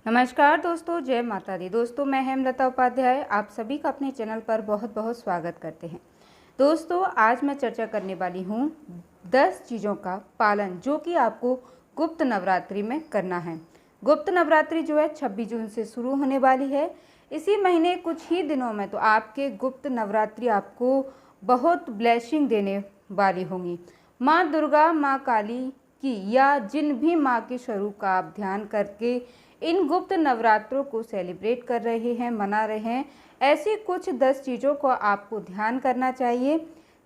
नमस्कार दोस्तों, जय माता दी। दोस्तों मैं हेमलता उपाध्याय आप सभी का अपने चैनल पर बहुत बहुत स्वागत करते हैं। दोस्तों आज मैं चर्चा करने वाली हूँ 10 चीज़ों का पालन जो कि आपको गुप्त नवरात्रि में करना है। गुप्त नवरात्रि जो है 26 जून से शुरू होने वाली है। इसी महीने कुछ ही दिनों में तो आपके गुप्त नवरात्रि आपको बहुत ब्लेसिंग देने वाली होंगी। माँ दुर्गा, माँ काली की या जिन भी माँ के स्वरूप का आप ध्यान करके इन गुप्त नवरात्रों को सेलिब्रेट कर रहे हैं, मना रहे हैं, ऐसी कुछ 10 चीज़ों को आपको ध्यान करना चाहिए,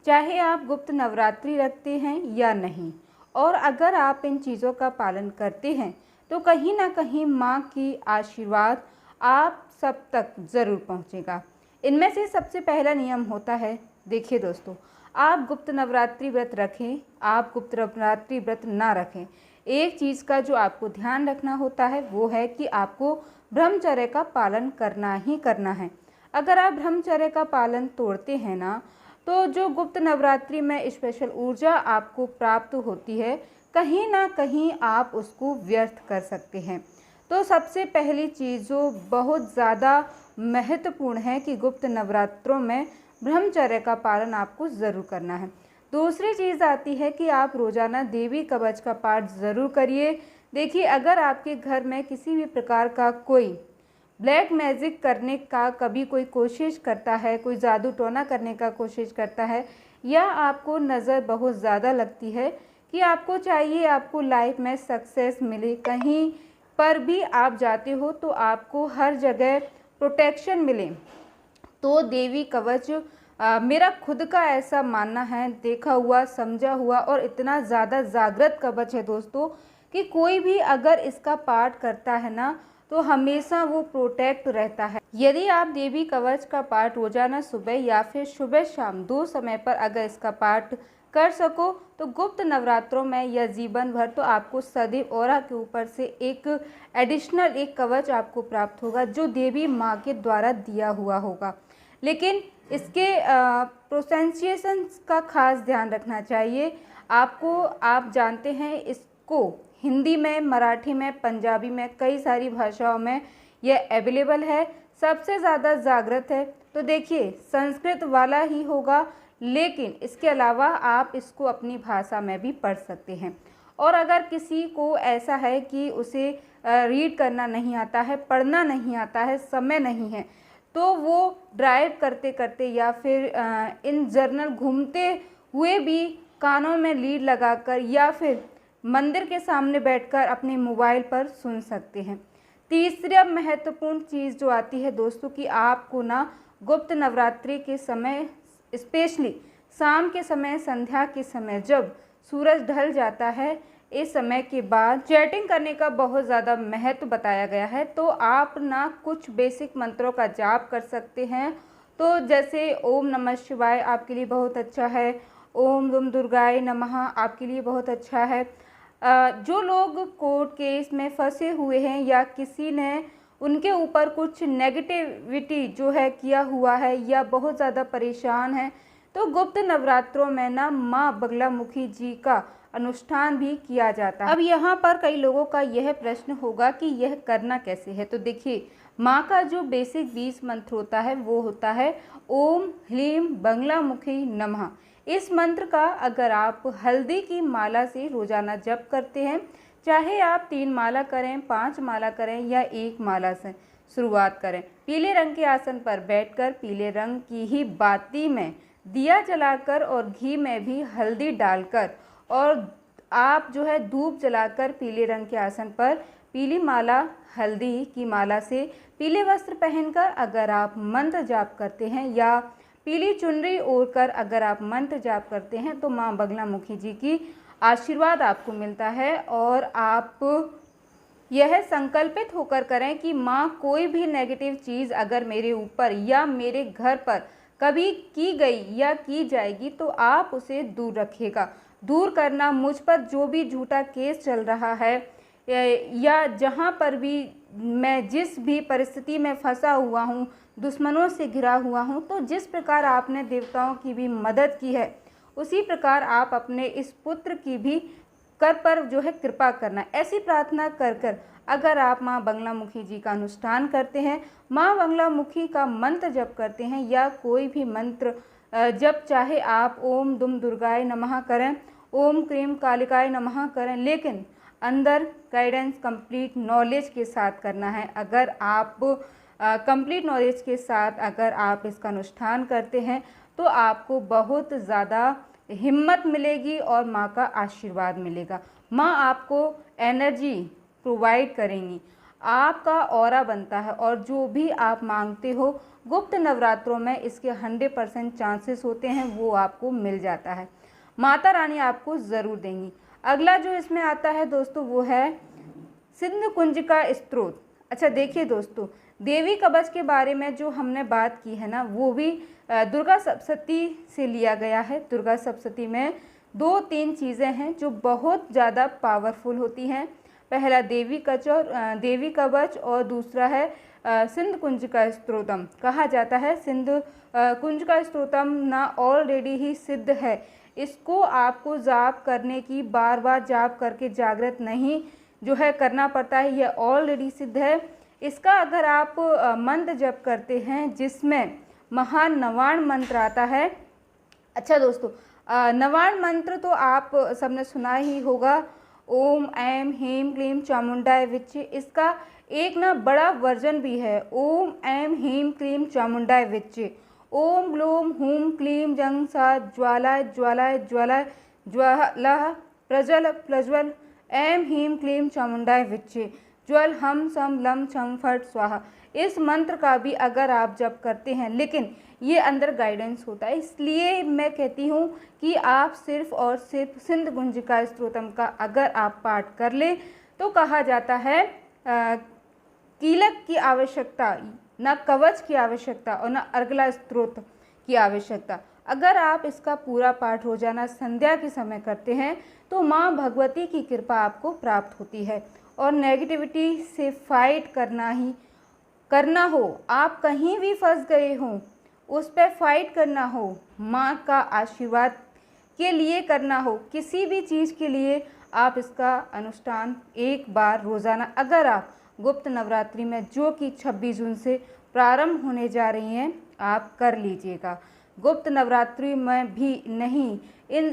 चाहे आप गुप्त नवरात्रि रखते हैं या नहीं। और अगर आप इन चीज़ों का पालन करते हैं तो कहीं ना कहीं माँ की आशीर्वाद आप सब तक ज़रूर पहुँचेगा। इनमें से सबसे पहला नियम होता है, देखिए दोस्तों, आप गुप्त नवरात्रि व्रत रखें, आप गुप्त नवरात्रि व्रत ना रखें, एक चीज़ का जो आपको ध्यान रखना होता है वो है कि आपको ब्रह्मचर्य का पालन करना ही करना है। अगर आप ब्रह्मचर्य का पालन तोड़ते हैं ना, तो जो गुप्त नवरात्रि में स्पेशल ऊर्जा आपको प्राप्त होती है, कहीं ना कहीं आप उसको व्यर्थ कर सकते हैं। तो सबसे पहली चीज़ जो बहुत ज़्यादा महत्वपूर्ण है कि गुप्त नवरात्रों में ब्रह्मचर्य का पालन आपको ज़रूर करना है। दूसरी चीज़ आती है कि आप रोज़ाना देवी कवच का पाठ ज़रूर करिए। देखिए, अगर आपके घर में किसी भी प्रकार का कोई ब्लैक मैजिक करने का कभी कोई कोशिश करता है, कोई जादू टोना करने का कोशिश करता है, या आपको नज़र बहुत ज़्यादा लगती है कि आपको चाहिए आपको लाइफ में सक्सेस मिले, कहीं पर भी आप जाते हो तो आपको हर जगह प्रोटेक्शन मिले, तो देवी कवच मेरा खुद का ऐसा मानना है, देखा हुआ समझा हुआ और इतना ज़्यादा जागृत कवच है दोस्तों कि कोई भी अगर इसका पाठ करता है ना तो हमेशा वो प्रोटेक्ट रहता है। यदि आप देवी कवच का पाठ रोजाना सुबह या फिर सुबह शाम 2 समय पर अगर इसका पाठ कर सको तो गुप्त नवरात्रों में या जीवन भर तो आपको सदैव ऑरा के ऊपर से एक एडिशनल एक कवच आपको प्राप्त होगा जो देवी माँ के द्वारा दिया हुआ होगा। लेकिन इसके प्रोनाउंसिएशंस का खास ध्यान रखना चाहिए आपको। आप जानते हैं इसको हिंदी में, मराठी में, पंजाबी में, कई सारी भाषाओं में यह अवेलेबल है। सबसे ज़्यादा जागृत है तो देखिए संस्कृत वाला ही होगा, लेकिन इसके अलावा आप इसको अपनी भाषा में भी पढ़ सकते हैं। और अगर किसी को ऐसा है कि उसे रीड करना नहीं आता है, पढ़ना नहीं आता है, समय नहीं है, तो वो ड्राइव करते करते या फिर इन जर्नल घूमते हुए भी कानों में लीड लगाकर या फिर मंदिर के सामने बैठकर अपने मोबाइल पर सुन सकते हैं। तीसरा महत्वपूर्ण चीज़ जो आती है दोस्तों कि आपको ना गुप्त नवरात्रि के समय, स्पेशली शाम के समय, संध्या के समय जब सूरज ढल जाता है, इस समय के बाद चैटिंग करने का बहुत ज़्यादा महत्व बताया गया है। तो आप ना कुछ बेसिक मंत्रों का जाप कर सकते हैं। तो जैसे ओम नमः शिवाय आपके लिए बहुत अच्छा है, ओम दुम दुर्गाय नमः आपके लिए बहुत अच्छा है। जो लोग कोर्ट केस में फंसे हुए हैं या किसी ने उनके ऊपर कुछ नेगेटिविटी जो है किया हुआ है या बहुत ज़्यादा परेशान है, तो गुप्त नवरात्रों में ना माँ बगलामुखी जी का अनुष्ठान भी किया जाता है। अब यहाँ पर कई लोगों का यह प्रश्न होगा कि यह करना कैसे है। तो देखिए, माँ का जो बेसिक 20 मंत्र होता है वो होता है ओम ह्लीम बगलामुखी नमः। इस मंत्र का अगर आप हल्दी की माला से रोजाना जप करते हैं, चाहे आप 3 माला करें, 5 माला करें या 1 माला से शुरुआत करें, पीले रंग के आसन पर बैठकर पीले रंग की ही बाती में दिया जलाकर और घी में भी हल्दी डालकर और आप जो है धूप जलाकर पीले रंग के आसन पर पीली माला, हल्दी की माला से पीले वस्त्र पहनकर अगर आप मंत्र जाप करते हैं या पीली चुनरी ओढ़कर अगर आप मंत्र जाप करते हैं तो माँ बगलामुखी जी की आशीर्वाद आपको मिलता है। और आप यह संकल्पित होकर करें कि माँ कोई भी नेगेटिव चीज़ अगर मेरे ऊपर या मेरे घर पर कभी की गई या की जाएगी तो आप उसे दूर रखिएगा। दूर करना, मुझ पर जो भी झूठा केस चल रहा है या जहाँ पर भी मैं जिस भी परिस्थिति में फंसा हुआ हूँ, दुश्मनों से घिरा हुआ हूँ, तो जिस प्रकार आपने देवताओं की भी मदद की है उसी प्रकार आप अपने इस पुत्र की भी कर पर जो है कृपा करना। ऐसी प्रार्थना कर कर अगर आप माँ बगलामुखी जी का अनुष्ठान करते हैं, माँ बगलामुखी का मंत्र जप करते हैं या कोई भी मंत्र जप, चाहे आप ओम दुम दुर्गाय नमः करें, ओम क्रीम कालिकाय नमः करें, लेकिन अंदर गाइडेंस कंप्लीट नॉलेज के साथ करना है। अगर आप कंप्लीट नॉलेज के साथ अगर आप इसका अनुष्ठान करते हैं तो आपको बहुत ज़्यादा हिम्मत मिलेगी और माँ का आशीर्वाद मिलेगा। माँ आपको एनर्जी प्रोवाइड करेंगी, आपका ऑरा बनता है और जो भी आप मांगते हो गुप्त नवरात्रों में इसके 100% चांसेस होते हैं, वो आपको मिल जाता है। माता रानी आपको ज़रूर देंगी। अगला जो इसमें आता है दोस्तों वो है सिंधु कुंज का स्त्रोत। अच्छा देखिए दोस्तों, देवी कवच के बारे में जो हमने बात की है ना, वो भी दुर्गा सप्तशती से लिया गया है। दुर्गा सप्तशती में 2-3 चीज़ें हैं जो बहुत ज़्यादा पावरफुल होती हैं। पहला देवी कवच और दूसरा है सिंधु कुंज का स्त्रोतम। कहा जाता है सिंधु कुंज का स्त्रोतम ना ऑलरेडी ही सिद्ध है, इसको आपको जाप करने की, बार बार जाप करके जागृत नहीं जो है करना पड़ता है, यह ऑलरेडी सिद्ध है। इसका अगर आप मंत्र जप करते हैं जिसमें महान नवाण मंत्र आता है। अच्छा दोस्तों, नवाण मंत्र तो आप सबने सुना ही होगा, ओम ऐम ह्रीं क्लीं चामुंडाय विच्चे। इसका एक ना बड़ा वर्जन भी है, ओम ऐम ह्रीं क्लीं चामुंडाय विच्चे, ओम ग्लूम हूम क्लीं जंग सा ज्वालाय ज्वालाय ज्वालाय ज्वाला प्रज्वल प्रज्वल, ऐम ह्रीं क्लीं चामुंडाय विच्चे, ज्वल हम सम लम छम फट स्वाहा। इस मंत्र का भी अगर आप जप करते हैं, लेकिन ये अंदर गाइडेंस होता है, इसलिए मैं कहती हूँ कि आप सिर्फ और सिर्फ सिंधु कुंज का स्त्रोतम का अगर आप पाठ कर ले तो कहा जाता है कीलक की आवश्यकता, न कवच की आवश्यकता और न अर्गला स्त्रोत की आवश्यकता। अगर आप इसका पूरा पाठ रोजाना संध्या के समय करते हैं तो माँ भगवती की कृपा आपको प्राप्त होती है। और नेगेटिविटी से फाइट करना हो, आप कहीं भी फंस गए हों, उस पर फाइट करना हो, माँ का आशीर्वाद के लिए करना हो, किसी भी चीज़ के लिए आप इसका अनुष्ठान एक बार रोज़ाना अगर आप गुप्त नवरात्रि में जो कि 26 जून से प्रारंभ होने जा रही हैं आप कर लीजिएगा। गुप्त नवरात्रि में भी नहीं,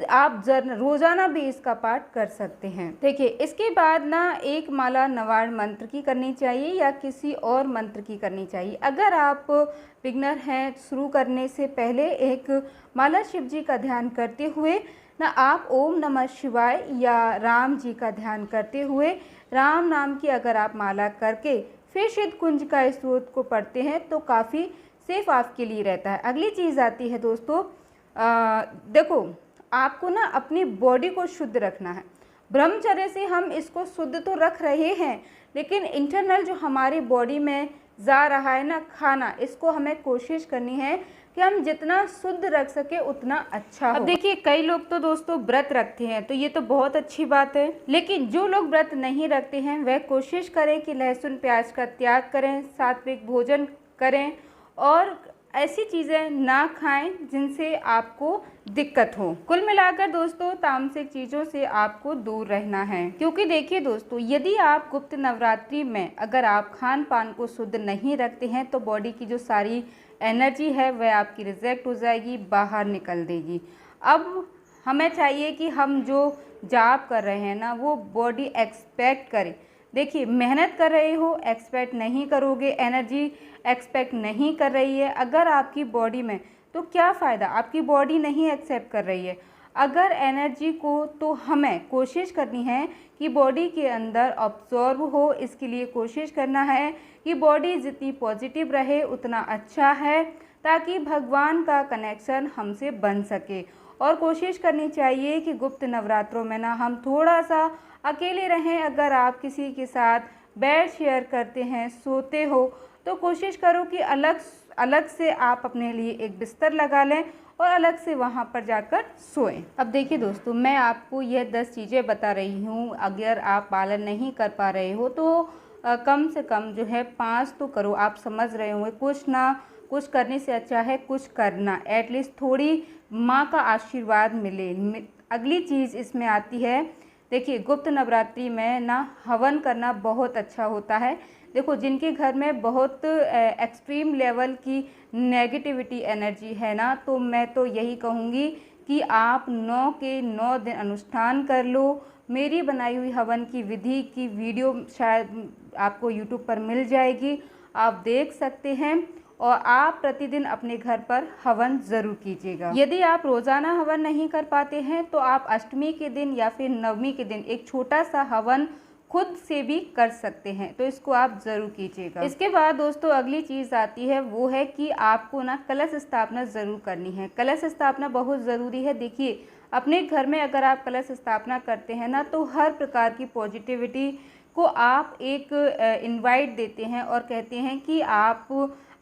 आप रोज़ाना भी इसका पाठ कर सकते हैं। देखिए इसके बाद ना एक माला नवाण मंत्र की करनी चाहिए या किसी और मंत्र की करनी चाहिए। अगर आप बिगनर हैं, शुरू करने से पहले एक माला शिव जी का ध्यान करते हुए ना आप ओम नमः शिवाय या राम जी का ध्यान करते हुए राम नाम की अगर आप माला करके फिर सिंधु कुंज का स्त्रोत को पढ़ते हैं तो काफ़ी सेफ आपके लिए रहता है। अगली चीज़ आती है दोस्तों, देखो आपको ना अपनी बॉडी को शुद्ध रखना है। ब्रह्मचर्य से हम इसको शुद्ध तो रख रहे हैं, लेकिन इंटरनल जो हमारी बॉडी में जा रहा है ना खाना, इसको हमें कोशिश करनी है कि हम जितना शुद्ध रख सके उतना अच्छा हो। अब देखिए कई लोग तो दोस्तों व्रत रखते हैं तो ये तो बहुत अच्छी बात है, लेकिन जो लोग व्रत नहीं रखते हैं वह कोशिश करें कि लहसुन प्याज का त्याग करें, सात्विक भोजन करें और ऐसी चीज़ें ना खाएं जिनसे आपको दिक्कत हो। कुल मिलाकर दोस्तों तामसिक चीज़ों से आपको दूर रहना है, क्योंकि देखिए दोस्तों यदि आप गुप्त नवरात्रि में अगर आप खान पान को शुद्ध नहीं रखते हैं तो बॉडी की जो सारी एनर्जी है वह आपकी रिजेक्ट हो जाएगी, बाहर निकल देगी। अब हमें चाहिए कि हम जो जाप कर रहे हैं ना वो बॉडी एक्सपेक्ट करे। देखिए मेहनत कर रहे हो, एक्सपेक्ट नहीं करोगे, एनर्जी एक्सपेक्ट नहीं कर रही है अगर आपकी बॉडी में, तो क्या फ़ायदा, आपकी बॉडी नहीं एक्सेप्ट कर रही है। अगर एनर्जी को तो हमें कोशिश करनी है कि बॉडी के अंदर ऑब्जॉर्व हो, इसके लिए कोशिश करना है कि बॉडी जितनी पॉजिटिव रहे उतना अच्छा है, ताकि भगवान का कनेक्शन हमसे बन सके। और कोशिश करनी चाहिए कि गुप्त नवरात्रों में ना हम थोड़ा सा अकेले रहें। अगर आप किसी के साथ बेड शेयर करते हैं, सोते हो, तो कोशिश करो कि अलग से आप अपने लिए एक बिस्तर लगा लें और अलग से वहाँ पर जाकर सोएं। अब देखिए दोस्तों मैं आपको यह 10 चीज़ें बता रही हूँ, अगर आप पालन नहीं कर पा रहे हो तो कम से कम जो है 5 तो करो। आप समझ रहे होंगे कुछ ना कुछ करने से अच्छा है कुछ करना, एटलीस्ट थोड़ी माँ का आशीर्वाद मिले। अगली चीज़ इसमें आती है, देखिए गुप्त नवरात्रि में ना हवन करना बहुत अच्छा होता है। देखो जिनके घर में बहुत एक्सट्रीम लेवल की नेगेटिविटी एनर्जी है ना, तो मैं तो यही कहूँगी कि आप 9 के 9 दिन अनुष्ठान कर लो। मेरी बनाई हुई हवन की विधि की वीडियो शायद आपको यूट्यूब पर मिल जाएगी, आप देख सकते हैं। और आप प्रतिदिन अपने घर पर हवन ज़रूर कीजिएगा। यदि आप रोज़ाना हवन नहीं कर पाते हैं तो आप अष्टमी के दिन या फिर नवमी के दिन एक छोटा सा हवन खुद से भी कर सकते हैं, तो इसको आप ज़रूर कीजिएगा। इसके बाद दोस्तों अगली चीज़ आती है, वो है कि आपको ना कलश स्थापना ज़रूर करनी है। कलश स्थापना बहुत ज़रूरी है। देखिए अपने घर में अगर आप कलश स्थापना करते हैं ना, तो हर प्रकार की पॉजिटिविटी को आप एक इनवाइट देते हैं और कहते हैं कि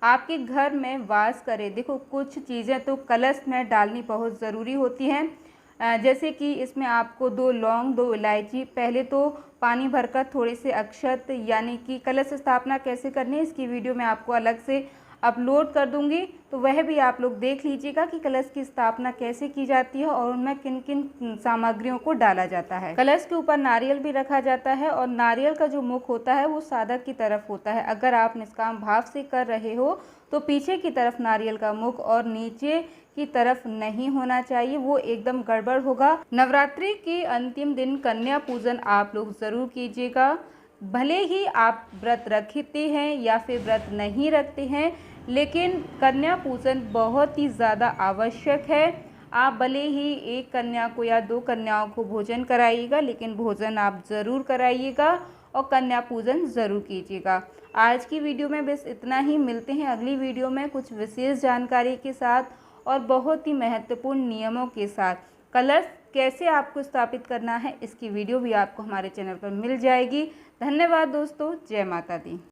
आपके घर में वास करे। देखो कुछ चीज़ें तो कलश में डालनी बहुत ज़रूरी होती हैं, जैसे कि इसमें आपको 2 लौंग, 2 इलायची, पहले तो पानी भरकर थोड़े से अक्षत, यानी कि कलश स्थापना कैसे करनी है इसकी वीडियो मैं आपको अलग से अपलोड कर दूंगी, तो वह भी आप लोग देख लीजिएगा कि कलश की स्थापना कैसे की जाती है और उनमें किन किन सामग्रियों को डाला जाता है। कलश के ऊपर नारियल भी रखा जाता है और नारियल का जो मुख होता है वो साधक की तरफ होता है। अगर आप निष्काम भाव से कर रहे हो तो पीछे की तरफ नारियल का मुख और नीचे की तरफ नहीं होना चाहिए, वो एकदम गड़बड़ होगा। नवरात्रि के अंतिम दिन कन्या पूजन आप लोग ज़रूर कीजिएगा। भले ही आप व्रत रखते हैं या फिर व्रत नहीं रखते हैं, लेकिन कन्या पूजन बहुत ही ज़्यादा आवश्यक है। आप भले ही एक कन्या को या 2 कन्याओं को भोजन कराइएगा, लेकिन भोजन आप ज़रूर कराइएगा और कन्या पूजन ज़रूर कीजिएगा। आज की वीडियो में बस इतना ही। मिलते हैं अगली वीडियो में कुछ विशेष जानकारी के साथ और बहुत ही महत्वपूर्ण नियमों के साथ। कलश कैसे आपको स्थापित करना है इसकी वीडियो भी आपको हमारे चैनल पर मिल जाएगी। धन्यवाद दोस्तों, जय माता दी।